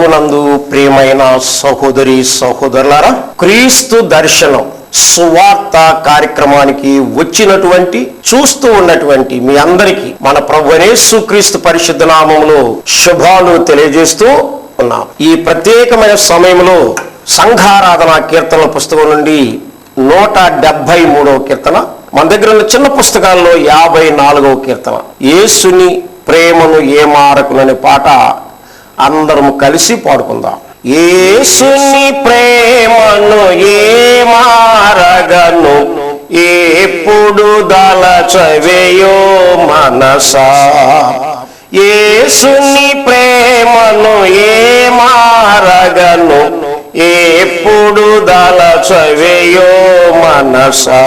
ప్రభువునందు ప్రియమైన సహోదరి సహోదరులారా, క్రీస్తు దర్శనం సువార్త కార్యక్రమానికి వచ్చినటువంటి చూస్తూ ఉన్నటువంటి మీ అందరికీ మన ప్రభు యేసుక్రీస్తు పరిశుద్ధ నామములో శుభాలు తెలియజేస్తూ ఉన్నాం. ఈ ప్రత్యేకమైన సమయంలో సంఘారాధన కీర్తనల పుస్తకం నుండి 173వ కీర్తన, మన దగ్గర ఉన్న చిన్న పుస్తకాల్లో 54వ కీర్తన, యేసుని ప్రేమను ఏమారకుననే పాట అందరం కలిసి పాడుకుందాం. యేసుని ప్రేమను ఏమారగను, ఎప్పుడు దలచవేయో మనసా. యేసుని ప్రేమను ఏమారగను, ఎప్పుడు దలచవేయో మనసా.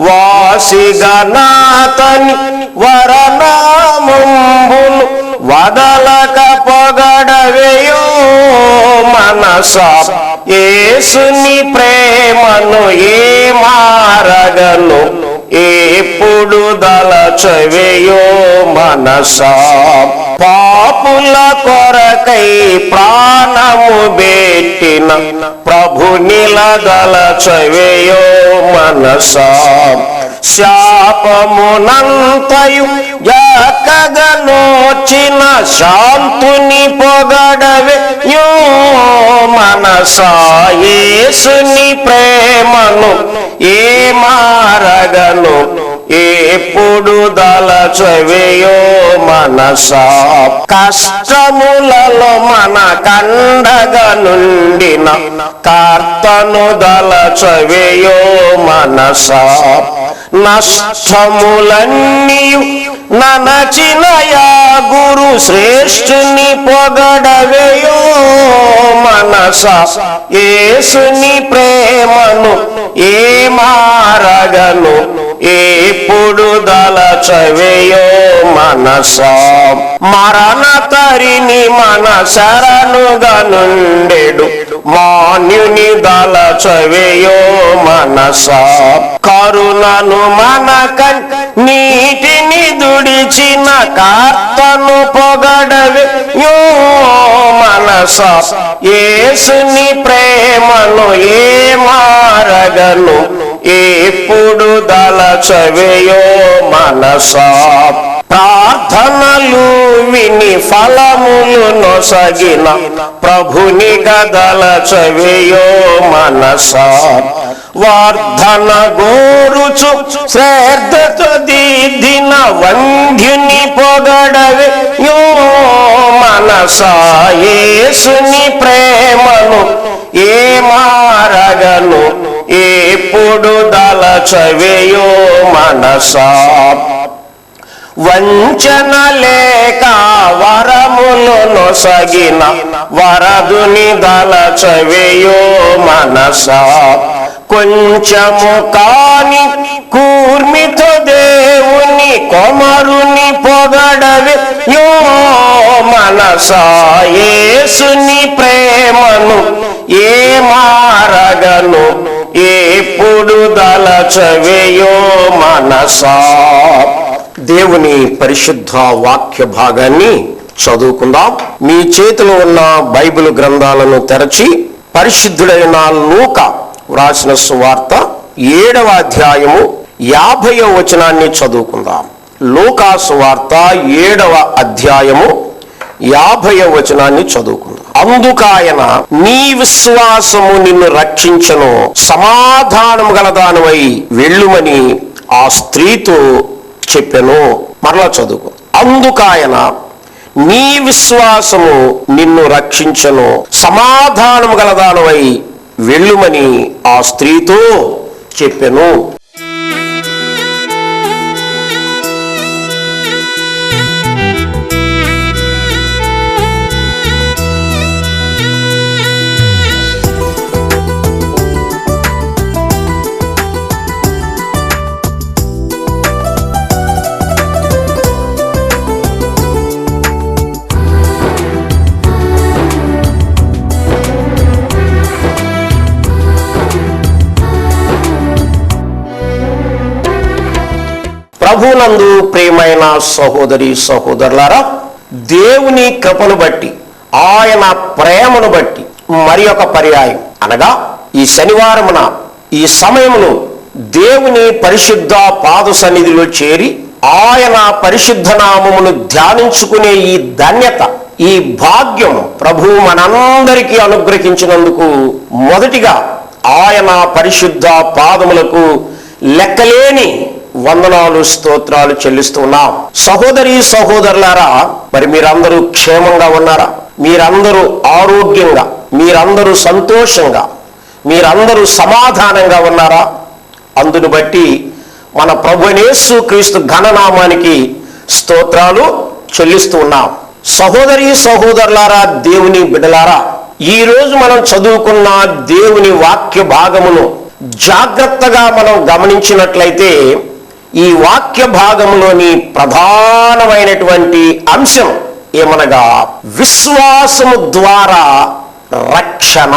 వాసిగనాతని వరనామంబును వదలక పొగడవేయో మనసా. యేసుని ప్రేమను ఏమారగను, ఎప్పుడు దలచవేయో మనసా. పాపుల కొరకై ప్రాణము బెట్టిన ప్రభునిలదలచవేయో మనసా. శాపమునంతయు యాకగనోచిన శాంతుని పొగడవేయో మనసా. యేసుని ప్రేమను ఏమారగను, ఎప్పుడు దలచవేయో మనసా. కష్టములలో మన కండగా నుండిన కర్తను దలచవేయో మనసా. నష్టములన్నీయు ననచిన యా గురు శ్రేష్ఠుని పొగడవేయో మనసా. యేసుని ప్రేమను ఏమారగను, ఎప్పుడు దలచవేయో మనసా. మరణ తరిని మన శరణుగా నుండెడు మాన్యుని దలచవేయో మనసా. కరుణను మనక నీటిని దుడిచిన కర్తను పొగడవేయో మనసా. యేసుని ప్రేమను ఏమారగను, ఎప్పుడు దలచవేయో మనసా. ప్రార్థనలు విని ఫలములు నొసగిన ప్రభుని గదలచవేయో మనసా. వర్ధన గోరుచు శ్రద్ధతో దిద్దిన వంధ్యుని పొగడవేయో మనసా. యేసుని ప్రేమను ఏమారగను, ఎప్పుడు దలచవేయో మనసా. వంచన లేక వరములు నొసగిన వరదుని దలచవేయో మనసా. కొంచెము కాని కూర్మితో దేవుని కొమరుని పొగడవేయో మనసా. యేసుని ప్రేమను ఏమారగను, ఎప్పుడు దలచవేయో మనసా. దేవుని పరిశుద్ధ వాక్య భాగాన్ని చదువుకుందాం. మీ చేతిలో ఉన్న బైబిల్ గ్రంథాలను తెరచి పరిశుద్ధుడైన లూకా వ్రాసిన సువార్త 7వ అధ్యాయము 50వ వచనాన్ని చదువుకుందాం. లూకా సువార్త 7వ అధ్యాయము 50వ వచనాన్ని చదువుకుందాం. అందుకాయన, నీ విశ్వాసము నిన్ను రక్షించను, సమాధానము గలదానివై వెళ్ళుమని ఆ స్త్రీతో చెప్పెను. మరలా చదువుకో. అందుకాయన, నీ విశ్వాసము నిన్ను రక్షించను, సమాధానము గలదానివై వెళ్ళుమని ఆ స్త్రీతో చెప్పెను. ప్రభునందు ప్రియమైన సహోదరి సహోదరులారా, దేవుని కృపను బట్టి ఆయన ప్రేమను బట్టి మరి ఒక పర్యాయం అనగా ఈ శనివారమున ఈ సమయమును దేవుని పరిశుద్ధ పాద సన్నిధిలో చేరి ఆయన పరిశుద్ధ నామమును ధ్యానించుకునే ఈ ధన్యత, ఈ భాగ్యం ప్రభువు మనందరికీ అనుగ్రహించినందుకు మొదటిగా ఆయన పరిశుద్ధ పాదములకు లెక్కలేని వందనాలు, స్తోత్రాలు చెల్లిస్తున్నాం. సహోదరి సహోదరులారా, మరి మీరందరూ క్షేమంగా ఉన్నారా? మీరందరూ ఆరోగ్యంగా, మీరందరూ సంతోషంగా, మీరందరూ సమాధానంగా ఉన్నారా? అందును బట్టి మన ప్రభువైన యేసు క్రీస్తు ఘననామానికి స్తోత్రాలు చెల్లిస్తూ ఉన్నాం. సహోదరి సహోదరులారా, దేవుని బిడ్డలారా, ఈరోజు మనం చదువుకున్న దేవుని వాక్య భాగమును జాగ్రత్తగా మనం గమనించినట్లయితే ఈ వాక్య భాగంలోని ప్రధానమైనటువంటి అంశం ఏమనగా విశ్వాసము ద్వారా రక్షణ.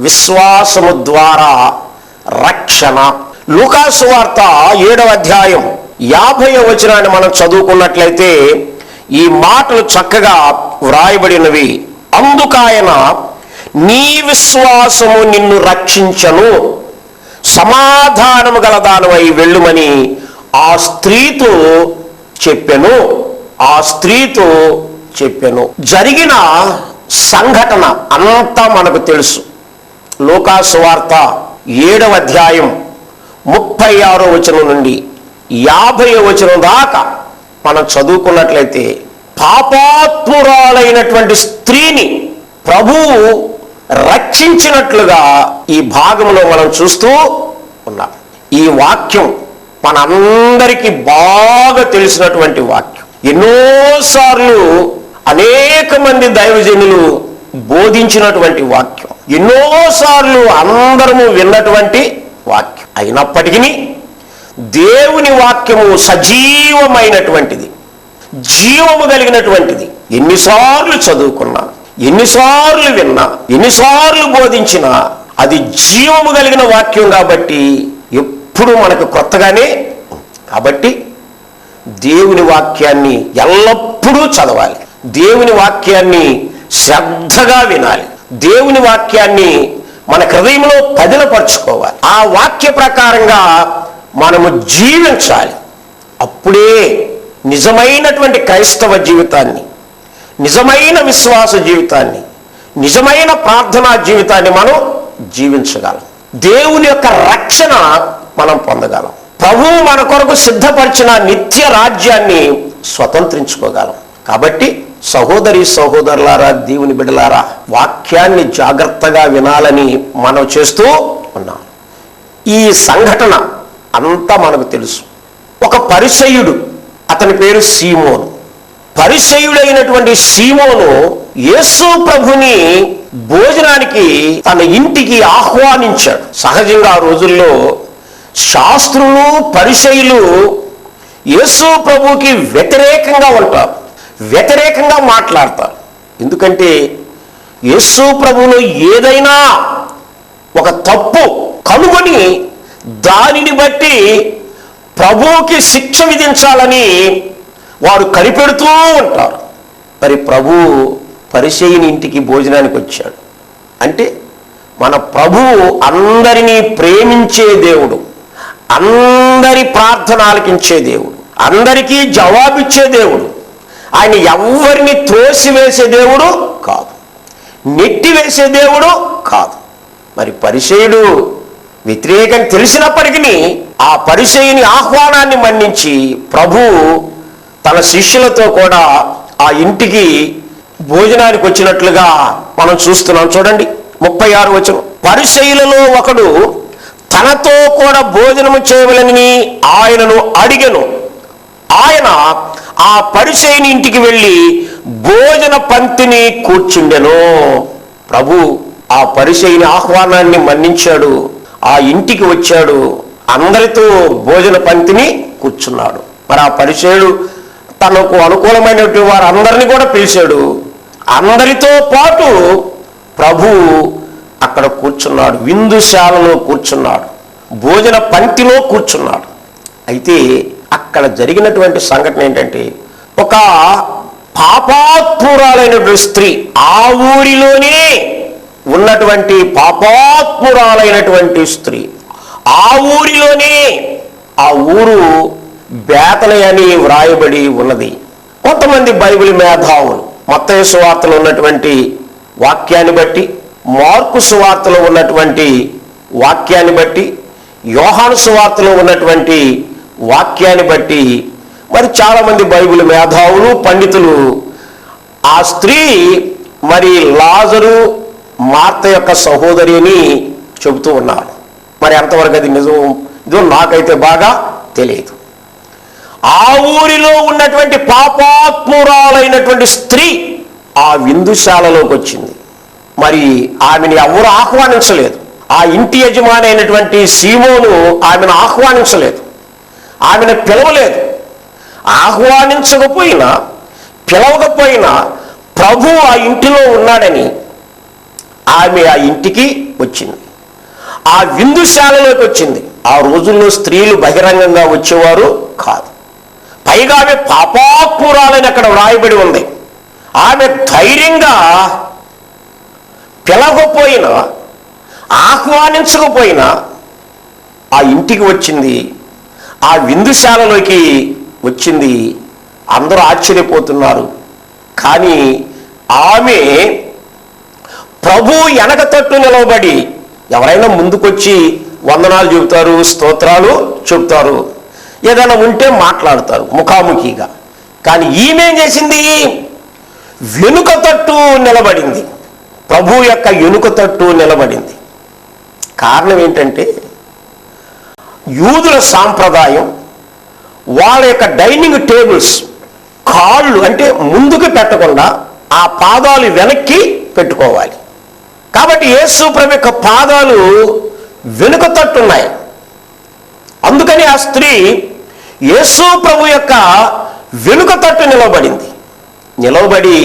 విశ్వాసము ద్వారా రక్షణ. లూకాసు సువార్త 7వ అధ్యాయం 50వ వచనాన్ని మనం చదువుకున్నట్లయితే ఈ మాటలు చక్కగా వ్రాయబడినవి. అందుకాయన, నీ విశ్వాసము నిన్ను రక్షించను, సమాధానము గలదానమై వెళ్ళుమని ఆ స్త్రీతో చెప్పెను. ఆ స్త్రీతో చెప్పెను. జరిగిన సంఘటన అంతా మనకు తెలుసు. లూకాసు సువార్త 7వ అధ్యాయం 36వ వచనం నుండి 50వ వచనం దాకా మనం చదువుకున్నట్లయితే పాపాత్మురాలైనటువంటి స్త్రీని ప్రభువు రక్షించినట్లుగా ఈ భాగంలో మనం చూస్తూ ఉన్నాం. ఈ వాక్యం మనందరికీ బాగా తెలిసినటువంటి వాక్యం. ఎన్నోసార్లు అనేక మంది దైవజనులు బోధించినటువంటి వాక్యం, ఎన్నోసార్లు అందరము విన్నటువంటి వాక్యం. అయినప్పటికీ దేవుని వాక్యము సజీవమైనటువంటిది, జీవము కలిగినటువంటిది. ఎన్నిసార్లు చదువుకున్నా, ఎన్నిసార్లు విన్నా, ఎన్నిసార్లు బోధించినా అది జీవము కలిగిన వాక్యం కాబట్టి ఎప్పుడు మనకు కొత్తగానే. కాబట్టి దేవుని వాక్యాన్ని ఎల్లప్పుడూ చదవాలి, దేవుని వాక్యాన్ని శ్రద్ధగా వినాలి, దేవుని వాక్యాన్ని మన హృదయంలో పదిలపరుచుకోవాలి. ఆ వాక్య ప్రకారంగా మనము జీవించాలి. అప్పుడే నిజమైనటువంటి క్రైస్తవ జీవితాన్ని, నిజమైన విశ్వాస జీవితాన్ని, నిజమైన ప్రార్థనా జీవితాన్ని మనం జీవించగలం. దేవుని యొక్క రక్షణ మనం పొందగలం. ప్రభువు మన కొరకు సిద్ధపరిచిన నిత్య రాజ్యాన్ని స్వతంత్రించుకోగలం. కాబట్టి సహోదరి సహోదరులారా, దేవుని బిడ్డలారా, వాక్యాన్ని జాగ్రత్తగా వినాలని మనం చేస్తూ ఉన్నాం. ఈ సంఘటన అంతా మనకు తెలుసు. ఒక పరిసయ్యుడు, అతని పేరు సీమోను. పరిసయ్యుడైనటువంటి సీమోను యేసు ప్రభుని భోజనానికి తన ఇంటికి ఆహ్వానించాడు. సహజంగా ఆ రోజుల్లో శాస్త్రులు, పరిసయ్యులు యేసు ప్రభుకి వ్యతిరేకంగా ఉంటారు, వ్యతిరేకంగా మాట్లాడతారు. ఎందుకంటే యేసు ప్రభువులో ఏదైనా ఒక తప్పు కనుగొని దానిని బట్టి ప్రభువుకి శిక్ష విధించాలని వారు కనిపెడుతూ ఉంటారు. మరి ప్రభువు పరిసయ్యుని ఇంటికి భోజనానికి వచ్చాడు అంటే మన ప్రభువు అందరినీ ప్రేమించే దేవుడు, అందరి ప్రార్థన ఆలకించే దేవుడు, అందరికీ జవాబిచ్చే దేవుడు. ఆయన ఎవరిని త్రోసివేసే దేవుడు కాదు, నెట్టివేసే దేవుడు కాదు. మరి పరిసయ్యుడు వ్యతిరేకం తెలిసినప్పటికీ ఆ పరిసయ్యుని ఆహ్వానాన్ని మన్నించి ప్రభువు తన శిష్యులతో కూడా ఆ ఇంటికి భోజనానికి వచ్చినట్లుగా మనం చూస్తున్నాం. చూడండి 36వ వచనం. పరిసయ్యులలో ఒకడు తనతో కూడా భోజనము చేయవలెనని ఆయనను అడిగెను. ఆయన ఆ పరిసయ్యుని ఇంటికి వెళ్ళి భోజన పంక్తిని కూర్చుండెను. ప్రభు ఆ పరిసయ్యుని ఆహ్వానాన్ని మన్నించాడు, ఆ ఇంటికి వచ్చాడు, అందరితో భోజన పంక్తిని కూర్చున్నాడు. మరి ఆ పరిసయ్యుడు తనకు అనుకూలమైనటువంటి వారు అందరినీ కూడా పిలిచాడు. అందరితో పాటు ప్రభు అక్కడ కూర్చున్నాడు, విందుశాలలో కూర్చున్నాడు, భోజన పంక్తిలో కూర్చున్నాడు. అయితే అక్కడ జరిగినటువంటి సంఘటన ఏంటంటే, ఒక పాపాత్మురాలైనటువంటి స్త్రీ, ఆ ఊరిలోనే ఉన్నటువంటి పాపాత్మురాలైనటువంటి స్త్రీ, ఆ ఊరిలోనే, ఆ ఊరు బేతని అని వ్రాయబడి ఉన్నది. కొంతమంది బైబిల్ మేధావులు మత్తయి సువార్తలో ఉన్నటువంటి వాక్యాన్ని బట్టి, మార్కు సువార్తలో ఉన్నటువంటి వాక్యాన్ని బట్టి, యోహాను సువార్తలో ఉన్నటువంటి వాక్యాన్ని బట్టి, మరి చాలామంది బైబిల్ మేధావులు పండితులు ఆ స్త్రీ మరి లాజరు మార్త యొక్క సహోదరి అని చెబుతూ ఉన్నారు. మరి ఎంతవరకు అది నిజం ఇదో నాకైతే బాగా తెలియదు. ఆ ఊరిలో ఉన్నటువంటి పాపాత్మురాలైనటువంటి స్త్రీ ఆ విందుశాలలోకి వచ్చింది. మరి ఆమెను ఎవరు ఆహ్వానించలేదు. ఆ ఇంటి యజమాని అయినటువంటి సీమోను ఆమెను ఆహ్వానించలేదు, ఆమెను పిలవలేదు. ఆహ్వానించకపోయినా పిలవకపోయినా ప్రభు ఆ ఇంటిలో ఉన్నాడని ఆమె ఆ ఇంటికి వచ్చింది, ఆ విందుశాలలోకి వచ్చింది. ఆ రోజుల్లో స్త్రీలు బహిరంగంగా వచ్చేవారు కాదు. పైగా ఆమె పాపాత్మురాలని అక్కడ వ్రాయబడి ఉంది. ఆమె ధైర్యంగా పిలవకపోయినా ఆహ్వానించకపోయినా ఆ ఇంటికి వచ్చింది, ఆ విందుశాలలోకి వచ్చింది. అందరూ ఆశ్చర్యపోతున్నారు. కానీ ఆమె ప్రభు వెనక తట్టు నిలవబడి, ఎవరైనా ముందుకొచ్చి వందనాలు చెబుతారు, స్తోత్రాలు చెబుతారు, ఏదైనా ఉంటే మాట్లాడతారు ముఖాముఖిగా. కానీ ఈమె చేసింది, వెనుక తట్టు నిలబడింది, ప్రభు యొక్క వెనుక తట్టు నిలబడింది. కారణం ఏంటంటే యూదుల సాంప్రదాయం, వాళ్ళ యొక్క డైనింగ్ టేబుల్స్ కాళ్ళు అంటే ముందుకు పెట్టకుండా ఆ పాదాలు వెనక్కి పెట్టుకోవాలి. కాబట్టి యేసు ప్రభు యొక్క పాదాలు వెనుక తట్టున్నాయి. అందుకని ఆ స్త్రీ యేసు ప్రభు యొక్క వెనుక తట్టు నిలబడింది. నిలబడి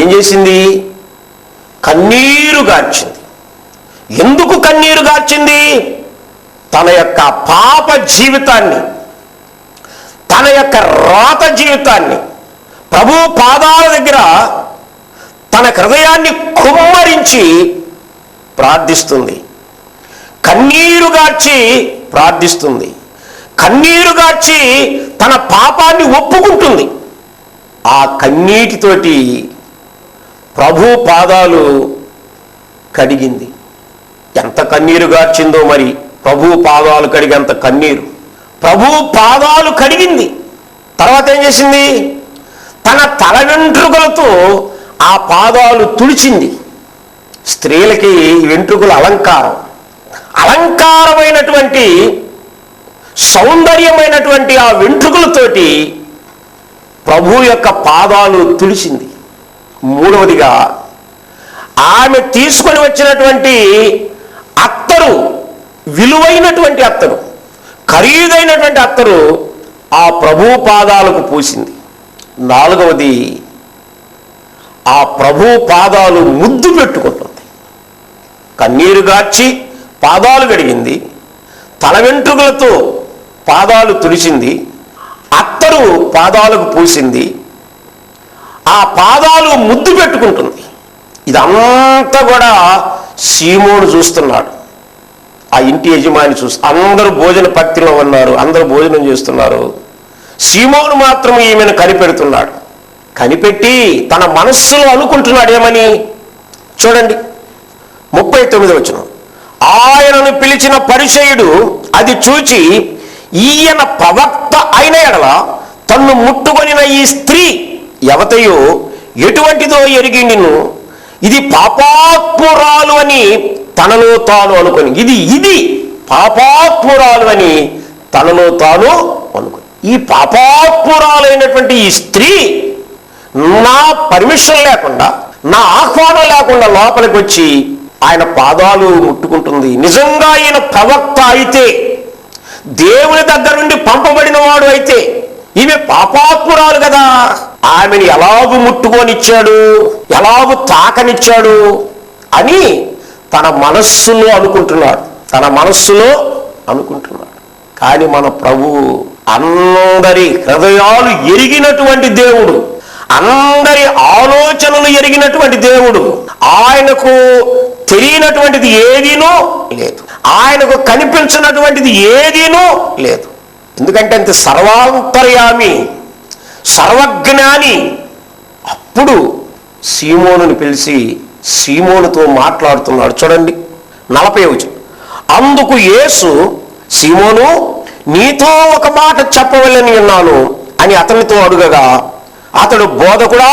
ఏం చేసింది? కన్నీరు గార్చింది. ఎందుకు కన్నీరు గార్చింది? తన యొక్క పాప జీవితాన్ని, తన యొక్క రాత జీవితాన్ని ప్రభు పాదాల దగ్గర తన హృదయాన్ని కుమ్మరించి ప్రార్థిస్తుంది. కన్నీరు గార్చి ప్రార్థిస్తుంది. కన్నీరు గార్చి తన పాపాన్ని ఒప్పుకుంటుంది. ఆ కన్నీటితోటి ప్రభు పాదాలు కడిగింది. ఎంత కన్నీరు గార్చిందో మరి! ప్రభు పాదాలు కడిగేంత కన్నీరు. ప్రభు పాదాలు కడిగింది. తర్వాత ఏం చేసింది? తన తల వెంట్రుకలతో ఆ పాదాలు తుడిచింది. స్త్రీలకి వెంట్రుకలు అలంకారం. అలంకారమైనటువంటి సౌందర్యమైనటువంటి ఆ వెంట్రుకలతోటి ప్రభు యొక్క పాదాలు తుడిచింది. మూడవదిగా ఆమె తీసుకొని వచ్చినటువంటి అత్తరు, విలువైనటువంటి అత్తరు, ఖరీదైనటువంటి అత్తరు ఆ ప్రభు పాదాలకు పూసింది. నాలుగవది, ఆ ప్రభు పాదాలు ముద్దు పెట్టుకుంటుంది. కన్నీరు గార్చి పాదాలు కడిగింది, తల వెంట్రుకలతో పాదాలు తుడిచింది, అత్తరు పాదాలకు పూసింది, ఆ పాదాలు ముద్దు పెట్టుకుంటుంది. ఇదంతా కూడా సీమోను చూస్తున్నాడు. ఆ ఇంటి యజమాని అందరూ భోజన పత్తిలో ఉన్నారు, అందరూ భోజనం చేస్తున్నారు. సీమోను మాత్రం ఈమెను కనిపెడుతున్నాడు. కనిపెట్టి తన మనస్సులో అనుకుంటున్నాడు ఏమని? చూడండి 39వ వచనం. ఆయనను పిలిచిన పరిసయ్యుడు అది చూచి, ఈయన ప్రవక్త అయిన ఎడల తన్ను ముట్టుకొనిన ఈ స్త్రీ ఎవతయో ఎటువంటిదో ఎరిగిండిను, ఇది పాపాత్మురాలు అని తనలో తాను అనుకొని, ఇది పాపాత్మురాలు అని తనలో తాను అనుకొని, ఈ పాపాత్మురాలైనటువంటి ఈ స్త్రీ నా పర్మిషన్ లేకుండా, నా ఆహ్వానం లేకుండా లోపలికి వచ్చి ఆయన పాదాలు ముట్టుకుంటుంది. నిజంగా ఈయన ప్రవక్త అయితే, దేవుని దగ్గర నుండి పంపబడిన వాడు అయితే, ఈమె పాపాత్మురాలు కదా, ఆమెను ఎలాగూ ముట్టుకొనిచ్చాడు, ఎలాగూ తాకనిచ్చాడు అని తన మనస్సులో అనుకుంటున్నాడు. కానీ మన ప్రభువు అందరి హృదయాలు ఎరిగినటువంటి దేవుడు, అందరి ఆలోచనలు ఎరిగినటువంటి దేవుడు. ఆయనకు తెలియనటువంటిది ఏదీనూ లేదు, ఆయనకు కనిపించినటువంటిది ఏదీనూ లేదు. ఎందుకంటే అంత సర్వాంతర్యామి, సర్వజ్ఞాని. అప్పుడు సీమోనుని పిలిచి సీమోనుతో మాట్లాడుతున్నాడు. చూడండి 40వ వచనం. అందుకు యేసు, సీమోను, నీతో ఒక మాట చెప్పవలని ఉన్నాను అని అతనితో అడుగగా, అతడు, బోధకుడా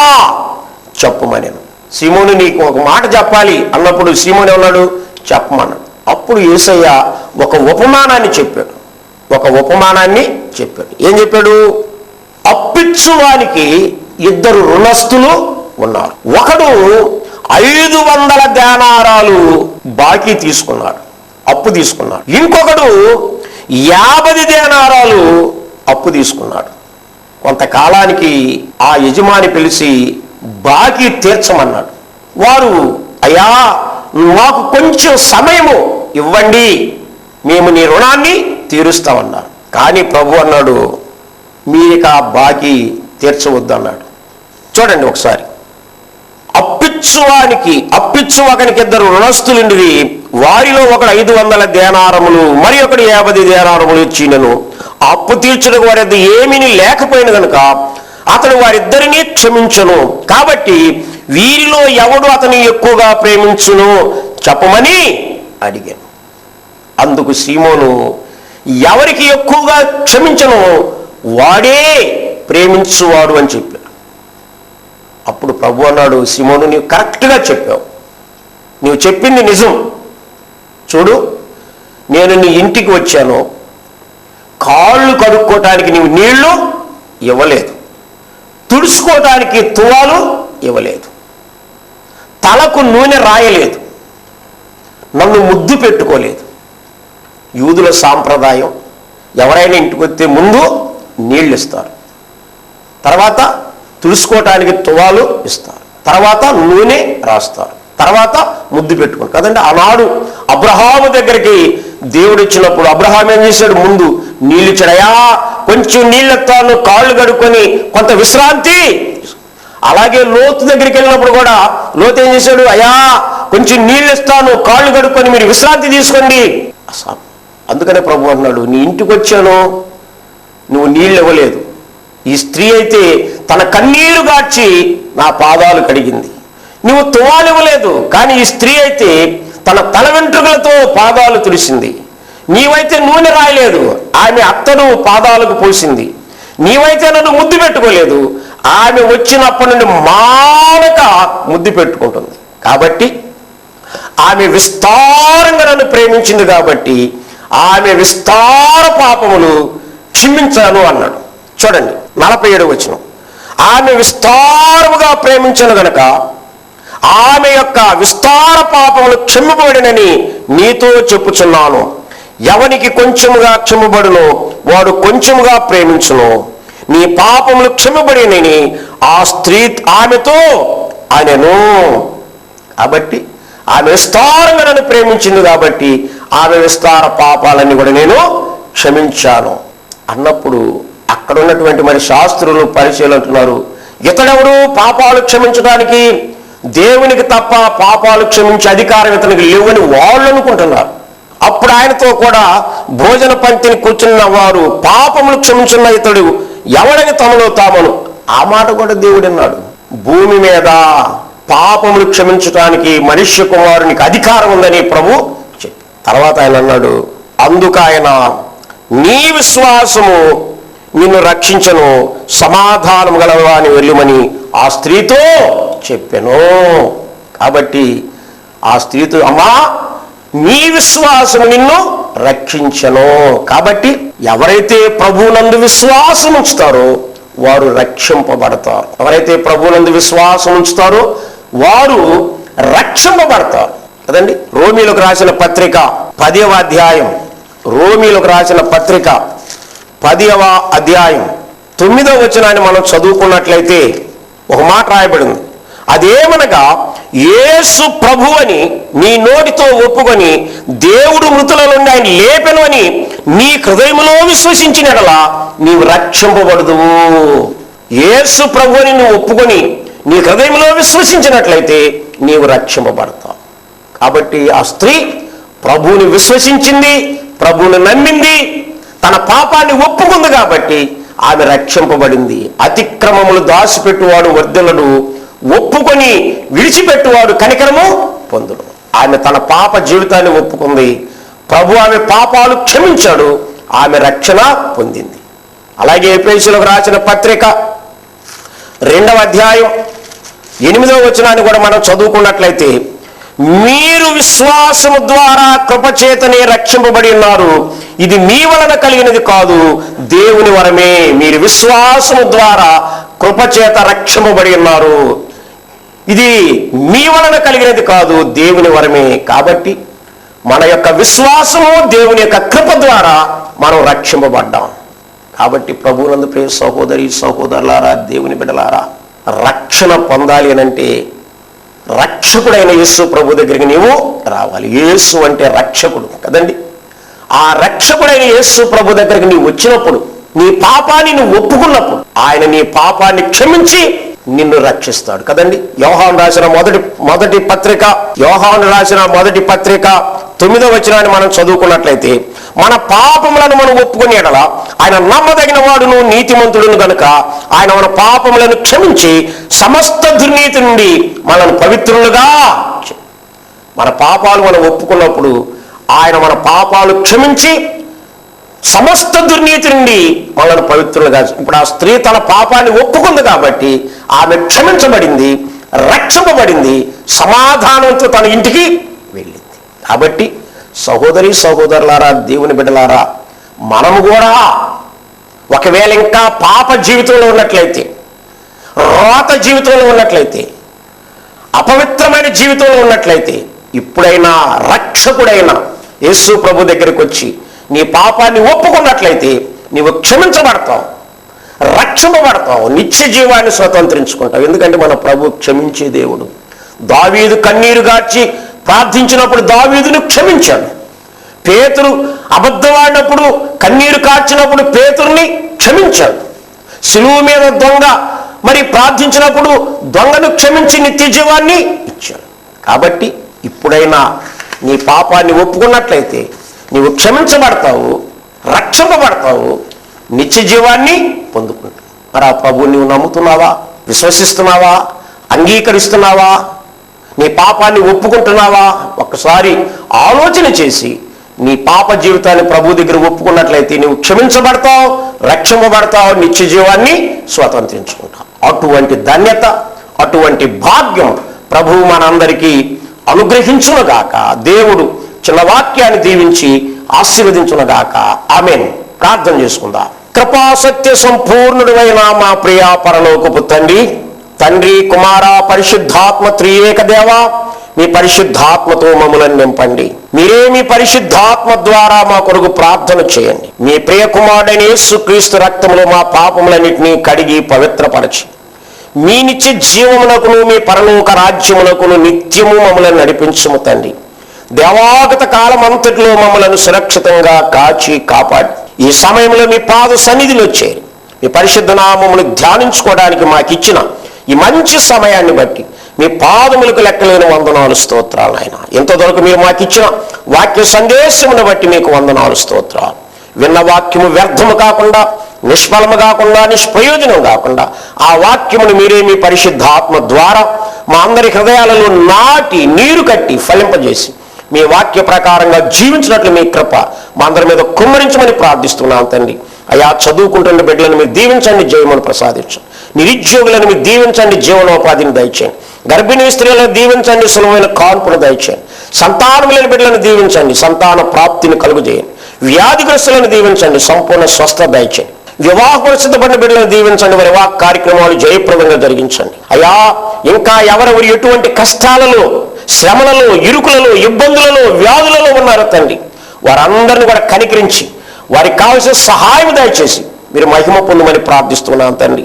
చెప్పమనేను. సీమోను, నీకు ఒక మాట చెప్పాలి అన్నప్పుడు సీమోను ఏమన్నాడు? చెప్పమన్నాడు. అప్పుడు యేసయ్య ఒక ఉపమానాన్ని చెప్పాడు. ఏం చెప్పాడు? అప్పిచ్చువానికి 2 రుణస్థులు ఉన్నారు. ఒకడు 500 దేనారాలు బాకీ తీసుకున్నాడు, అప్పు తీసుకున్నాడు. ఇంకొకడు 50 దేనారాలు అప్పు తీసుకున్నాడు. కొంతకాలానికి ఆ యజమాని పిలిచి బాకీ తీర్చమన్నాడు. వారు, అయ్యా, మాకు కొంచెం సమయము ఇవ్వండి, మేము నీ రుణాన్ని తీరుస్తామన్నారు. కానీ ప్రభు అన్నాడు, మీరిక ఆ బాకీ తీర్చవద్దన్నాడు. చూడండి ఒకసారి. అప్పిచ్చువానికి 2 రుణస్థులుండివి. వారిలో ఒకడు 500 దేనారములు, మరి ఒకడు 50 దేనారములు ఇచ్చినను. అప్పు తీర్చుటకు వారి వద్ద ఏమీ లేకపోయిన కనుక అతడు వారిద్దరినీ క్షమించును. కాబట్టి వీరిలో ఎవడు అతని ఎక్కువగా ప్రేమించును చెప్పమని అడిగాను. అందుకు సీమోను, ఎవరికి ఎక్కువగా క్షమించను వాడే ప్రేమించువాడు అని చెప్పాడు. అప్పుడు ప్రభు అన్నాడు, సీమోను, నీవు కరెక్ట్గా చెప్పావు, నీవు చెప్పింది నిజం. చూడు, నేను నీ ఇంటికి వచ్చాను, కాళ్ళు కడుక్కోవటానికి నీవు నీళ్లు ఇవ్వలేదు, తుడుచుకోవటానికి తువాలు ఇవ్వలేదు, తలకు నూనె రాయలేదు, నన్ను ముద్దు పెట్టుకోలేదు. యూదుల సాంప్రదాయం, ఎవరైనా ఇంటికి వస్తే ముందు నీళ్ళు ఇస్తారు, తర్వాత తుడుచుకోవటానికి తువాలు ఇస్తారు, తర్వాత నూనె రాస్తారు, తర్వాత ముద్దు పెట్టుకుంటారు కదండి. ఆనాడు అబ్రహాము దగ్గరికి దేవుడు ఇచ్చినప్పుడు అబ్రహాం ఏం చేశాడు? ముందు నీళ్ళు ఇచ్చాడయా, కొంచెం నీళ్ళెత్తాను, కాళ్ళు కడుక్కొని కొంత విశ్రాంతి. అలాగే లోతు దగ్గరికి వెళ్ళినప్పుడు కూడా లోతు ఏం చేశాడు? అయ్యా, కొంచెం నీళ్ళు ఇస్తాను, కాళ్ళు కడుక్కొని మీరు విశ్రాంతి తీసుకోండి. అందుకనే ప్రభు అన్నాడు, నీ ఇంటికి వచ్చాను, నువ్వు నీళ్ళు ఇవ్వలేదు. ఈ స్త్రీ అయితే తన కన్నీరు గార్చి నా పాదాలు కడిగింది. నువ్వు తువాలు ఇవ్వలేదు, కానీ ఈ స్త్రీ అయితే తన తల వెంట్రుకలతో పాదాలు తుడిసింది. నీవైతే నూనె రాయలేదు, ఆమె అత్తడు పాదాలకు పోసింది. నీవైతే నన్ను ముద్దు పెట్టుకోలేదు, ఆమె వచ్చినప్పటి నుండి మానక ముద్దు పెట్టుకుంటుంది. కాబట్టి ఆమె విస్తారంగా నన్ను ప్రేమించింది, కాబట్టి ఆమె విస్తార పాపములు క్షమించాను అన్నాడు. చూడండి 47వ వచనం. ఆమె విస్తారముగా ప్రేమించను గనక ఆమె యొక్క విస్తార పాపములు క్షమింపబడినని నీతో చెప్పుచున్నాను. ఎవనికి కొంచెముగా క్షమింపబడునో వాడు కొంచెముగా ప్రేమించును. నీ పాపములు క్షమింపబడినని ఆ స్త్రీ ఆమెతో అనెను. కాబట్టి ఆమె విస్తారంగా నన్ను ప్రేమించింది, కాబట్టి ఆమె విస్తార పాపాలన్నీ కూడా నేను క్షమించాను అన్నప్పుడు అక్కడ ఉన్నటువంటి మరి శాస్త్రులు, పరిచయులు అంటున్నారు, ఇతడెవడు పాపాలు క్షమించడానికి? దేవునికి తప్ప పాపాలు క్షమించే అధికారం ఇతనికి లేవని వాళ్ళు అనుకుంటున్నారు. అప్పుడు ఆయనతో కూడా భోజన పంక్తిని కూర్చున్న వారు, పాపములు క్షమించున్న ఇతడు ఎవడని తమలో తామను. ఆ మాట కూడా దేవుడు అన్నాడు. భూమి మీద పాపములు క్షమించడానికి మనుష్య కుమారునికి అధికారం ఉందని ప్రభు చెప్పి తర్వాత ఆయన అన్నాడు, అందుకు ఆయన, నీ విశ్వాసము నిన్ను రక్షించను, సమాధానం గలవా అని వెళ్ళమని ఆ స్త్రీతో చెప్పాను. కాబట్టి ఆ స్త్రీతో, అమ్మా, నీ విశ్వాసము నిన్ను రక్షించను. కాబట్టి ఎవరైతే ప్రభువునందు విశ్వాసం ఉంచుతారో వారు రక్షింపబడతారు. ఎవరైతే ప్రభువునందు విశ్వాసం ఉంచుతారో వారు రక్షింపబడతారు కదండి. రోమీలకు రాసిన పత్రిక 10వ అధ్యాయం, రోమీలకు రాసిన పత్రిక 10వ అధ్యాయం 9వ వచనాన్ని మనం చదువుకున్నట్లయితే ఒక మాట రాయబడింది. అదేమనగా, యేసు ప్రభు అని నీ నోటితో ఒప్పుకొని దేవుడు మృతుల నుండి ఆయన లేపెను అని నీ హృదయములో విశ్వసించిన యెడల నీవు రక్షింపబడుదువు. యేసు ప్రభువుని నువ్వు ఒప్పుకొని నీ హృదయంలో విశ్వసించినట్లయితే నీవు రక్షింపబడతావు. కాబట్టి ఆ స్త్రీ ప్రభువుని విశ్వసించింది, ప్రభువుని నమ్మింది, తన పాపాన్ని ఒప్పుకుంది కాబట్టి ఆమె రక్షింపబడింది. అతిక్రమములు దాచిపెట్టువాడు వర్ధిల్లడు, ఒప్పుకొని విడిచిపెట్టువాడు కనికరము పొందును. ఆమె తన పాప జీవితాన్ని ఒప్పుకుంది, ప్రభు ఆమె పాపాలు క్షమించాడు, ఆమె రక్షణ పొందింది. అలాగే ఎఫెసీయులకు రాసిన పత్రిక 2వ అధ్యాయం 8వ వచనాన్ని కూడా మనం చదువుకున్నట్లయితే, మీరు విశ్వాసము ద్వారా కృపచేతనే రక్షింపబడి ఉన్నారు, ఇది మీ వలన కలిగినది కాదు, దేవుని వరమే. మీరు విశ్వాసము ద్వారా కృపచేత రక్షింపబడి ఉన్నారు, ఇది మీ వలన కలిగినది కాదు, దేవుని వరమే. కాబట్టి మన యొక్క విశ్వాసము దేవుని యొక్క కృప ద్వారా మనం రక్షింపబడ్డాం. కాబట్టి ప్రభువునందు ప్రియ సహోదరి సహోదరులారా, దేవుని బిడ్డలారా, రక్షణ పొందాలి అనంటే రక్షకుడైన యేసు ప్రభు దగ్గరికి నీవు రావాలి. యేసు అంటే రక్షకుడు కదండి. ఆ రక్షకుడైన యేసు ప్రభు దగ్గరికి నీవు వచ్చినప్పుడు, నీ పాపాన్ని నువ్వు ఒప్పుకున్నప్పుడు ఆయన నీ పాపాన్ని క్షమించి నిన్ను రక్షిస్తాడు కదండి. యోహాను రాసిన మొదటి పత్రిక 9వ వచనాన్ని మనం చదువుకున్నట్లయితే, మన పాపములను మనం ఒప్పుకునే యెడల ఆయన నమ్మదగిన వాడును నీతిమంతుడును గనుక ఆయన మన పాపములను క్షమించి సమస్త దుర్నీతి నుండి మనల్ని పవిత్రులుగా, మన పాపాలు మనం ఒప్పుకున్నప్పుడు ఆయన మన పాపాలు క్షమించి సమస్త దుర్నీతి నుండి మనల్ని పవిత్రులుగా. ఇప్పుడు ఆ స్త్రీ తన పాపాన్ని ఒప్పుకుంది కాబట్టి ఆమె క్షమించబడింది, రక్షింపబడింది, సమాధానంతో తన ఇంటికి వెళ్ళింది. కాబట్టి సహోదరి సహోదరులారా, దేవుని బిడ్డలారా, మనము కూడా ఒకవేళ ఇంకా పాప జీవితంలో ఉన్నట్లయితే, రోత జీవితంలో ఉన్నట్లయితే, అపవిత్రమైన జీవితంలో ఉన్నట్లయితే, ఇప్పుడైనా రక్షకుడైన యేసు ప్రభు దగ్గరికి వచ్చి నీ పాపాన్ని ఒప్పుకున్నట్లయితే నీవు క్షమించబడతావు, రక్షింపబడతావు, నిత్య జీవాన్ని స్వతంత్రించుకుంటావు. ఎందుకంటే మన ప్రభు క్షమించే దేవుడు. దావీదు కన్నీరు గార్చి ప్రార్థించినప్పుడు దావీదును క్షమించాడు. పేతురు అబద్ధవాడినప్పుడు కన్నీరు కార్చినప్పుడు పేతురుని క్షమించాడు. శిలువ మీద దొంగ మరి ప్రార్థించినప్పుడు దొంగను క్షమించి నిత్య జీవాన్ని ఇచ్చాడు. కాబట్టి ఇప్పుడైనా నీ పాపాన్ని ఒప్పుకున్నట్లయితే నీవు క్షమించబడతావు, రక్షింపబడతావు, నిత్య జీవాన్ని పొందుకుంటావు. మరి ఆ ప్రభువు నీవు నమ్ముతున్నావా, విశ్వసిస్తున్నావా, అంగీకరిస్తున్నావా, నీ పాపాన్ని ఒప్పుకుంటున్నావా? ఒక్కసారి ఆలోచన చేసి నీ పాప జీవితాన్ని ప్రభు దగ్గర ఒప్పుకున్నట్లయితే నీవు క్షమించబడతావు, రక్షింపబడతావు, నిత్య జీవాన్ని స్వతంత్రించుకుంటావు. అటువంటి ధన్యత, అటువంటి భాగ్యం ప్రభువు మనందరికీ అనుగ్రహించునుగాక. దేవుడు చిన్న వాక్యాన్ని దీవించి ఆశీర్వదించునుగాక. ఆమేన్. ప్రార్థన చేసుకుందాం. కృపాసత్య సంపూర్ణుడైన మా ప్రియ పరలోకపు తండ్రి, కుమార, పరిశుద్ధాత్మ త్రియేక దేవ, మీ పరిశుద్ధాత్మతో మమ్మల్ని నింపండి. మీరే మీ పరిశుద్ధాత్మ ద్వారా మా కొరకు ప్రార్థన చేయండి. మీ ప్రియ కుమారుడైన యేసుక్రీస్తు రక్తంలో మా పాపములన్నింటినీ కడిగి పవిత్రపరచి మీ నిత్య జీవమునకును మీ పరలోక రాజ్యమునకును నిత్యము మమ్మల్ని నడిపించుము తండ్రి. దేవాగత కాలం అంతటిలో మమ్మలను సురక్షితంగా కాచి కాపాడి ఈ సమయంలో మీ పాద సన్నిధిలో చేరి మీ పరిశుద్ధ నామమును ధ్యానించుకోవడానికి మాకిచ్చిన ఈ మంచి సమయాన్ని బట్టి మీ పాదములకు లెక్కలేని వందనాలు, స్తోత్రాలు ఆయన. ఇంతవరకు మీరు మాకిచ్చిన వాక్య సందేశమును బట్టి మీకు వందనాలు, స్తోత్రాలు. విన్న వాక్యము వ్యర్థము కాకుండా, నిష్ఫలము కాకుండా, నిష్ప్రయోజనం కాకుండా ఆ వాక్యమును మీరే మీ పరిశుద్ధాత్మ ద్వారా మా అందరి హృదయాలలో నాటి నీరు కట్టి ఫలింపజేసి మీ వాక్య ప్రకారంగా జీవించినట్లు మీ కృప మా అందరి మీద కుమ్మరించమని ప్రార్థిస్తున్నాం తండ్రి. అయా చదువుకుంటున్న బిడ్డలను మీరు దీవించండి, జయమును ప్రసాదించండి. నిరుద్యోగులను మీరు దీవించండి, జీవనోపాధిని దయచేయండి. గర్భిణీ స్త్రీలను దీవించండి, సులభమైన కాన్పును దయచేయండి. సంతానం లేని బిడ్డలను దీవించండి, సంతాన ప్రాప్తిని కలుగుజేయండి. వ్యాధిగ్రస్తులను దీవించండి, సంపూర్ణ స్వస్థత దయచేయండి. వివాహ సిద్ధపడిన బిడ్డలను దీవించండి, వారి వివాహ కార్యక్రమాలు జయప్రదంగా జరిగించండి. అయ్యా ఇంకా ఎవరెవరు ఎటువంటి కష్టాలలో, శ్రమలలో, ఇరుకులలో, ఇబ్బందులలో, వ్యాధులలో ఉన్నారో తండ్రి, వారందరినీ కూడా కనికరించి వారికి కావలసిన సహాయం దయచేసి మీరు మహిమ పొందమని ప్రార్థిస్తున్నాను తండ్రి.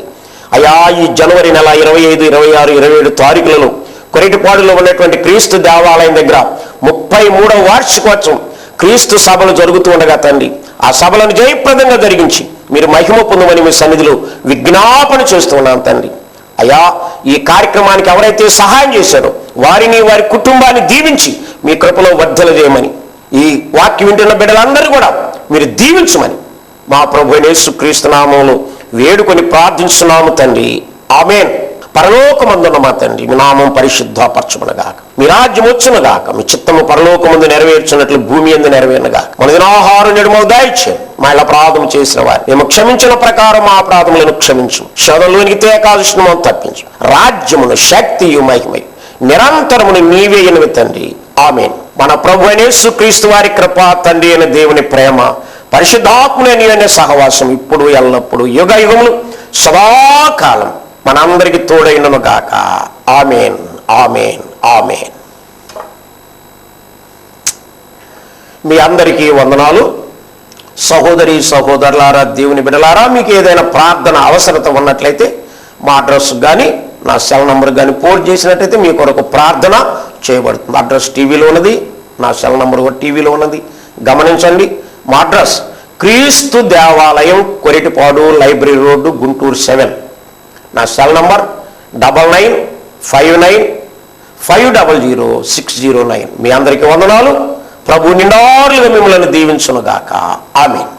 అయ్యా ఈ జనవరి నెల 25, 26, 27 తారీఖులలో కొరిటిపాడులో ఉన్నటువంటి క్రీస్తు దేవాలయం దగ్గర 33వ వార్షికోత్సవం క్రీస్తు సభలు జరుగుతూ ఉండగా తండ్రి, ఆ సభలను జయప్రదంగా జరిగించి మీరు మహిమ పొందమని మీ సన్నిధిలో విజ్ఞాపన చేస్తున్నాను తండ్రి. అయ్యా, ఈ కార్యక్రమానికి ఎవరైతే సహాయం చేశారో వారిని, వారి కుటుంబాన్ని దీవించి మీ కృపలో వర్ధల చేయమని, ఈ వాక్యం వింటున్న బిడ్డలందరూ కూడా మీరు దీవించమని మా ప్రభువైన యేసుక్రీస్తు నామములో వేడుకొని ప్రార్థించున్నాము తండ్రి. ఆమేన్. పరలోకమందున్న మా తండ్రి, మీ నామం పరిశుద్ధపరచబడుగాక, మీ రాజ్యం వచ్చునుగాక, మీ చిత్తము పరలోకమందు నెరవేర్చినట్లు భూమి యందు నెరవేరునుగాక. మన దినాహారం నేడు మాకు దయచేయండి. మా ఇలా అపరాధం చేసిన వారు మేము క్షమించిన ప్రకారం మా అపరాధములను క్షమించు. శోధనలోనికి తేకాల్సిన మనం తప్పించు. రాజ్యమును, శక్తియు, మహిమయు నిరంతరమును నీవే అయినవి తండ్రి. ఆమేన్. మన ప్రభువైన యేసుక్రీస్తు వారి కృప, తండ్రి అయిన దేవుని ప్రేమ, పరిశుద్ధాత్ముడైన సహవాసం ఇప్పుడు ఎల్లప్పుడు యుగ యుగములు సదాకాలం మనందరికి తోడైనను గాక. ఆమేన్, ఆమేన్, ఆమేన్. మీ అందరికీ వందనాలు. సహోదరి సహోదరులారా, దేవుని బిడ్డలారా, మీకు ఏదైనా ప్రార్థన అవసరత ఉన్నట్లయితే మా అడ్రస్ కానీ నా సెల్ నంబర్ కానీ పోస్ట్ చేసినట్లయితే మీ కొరకు ప్రార్థన చేయబడుతుంది. అడ్రస్ టీవీలో ఉన్నది, నా సెల్ నంబర్ కూడా టీవీలో ఉన్నది, గమనించండి. మా అడ్రస్ క్రీస్తు దేవాలయం, కొరిటిపాడు, లైబ్రరీ రోడ్డు, గుంటూరు 7. నా సెల్ నంబర్ 9959500609. మీ అందరికీ వందనాలు. ప్రభు నిండారులుగా మిమ్మల్ని దీవించునుగాక. ఆమేన్.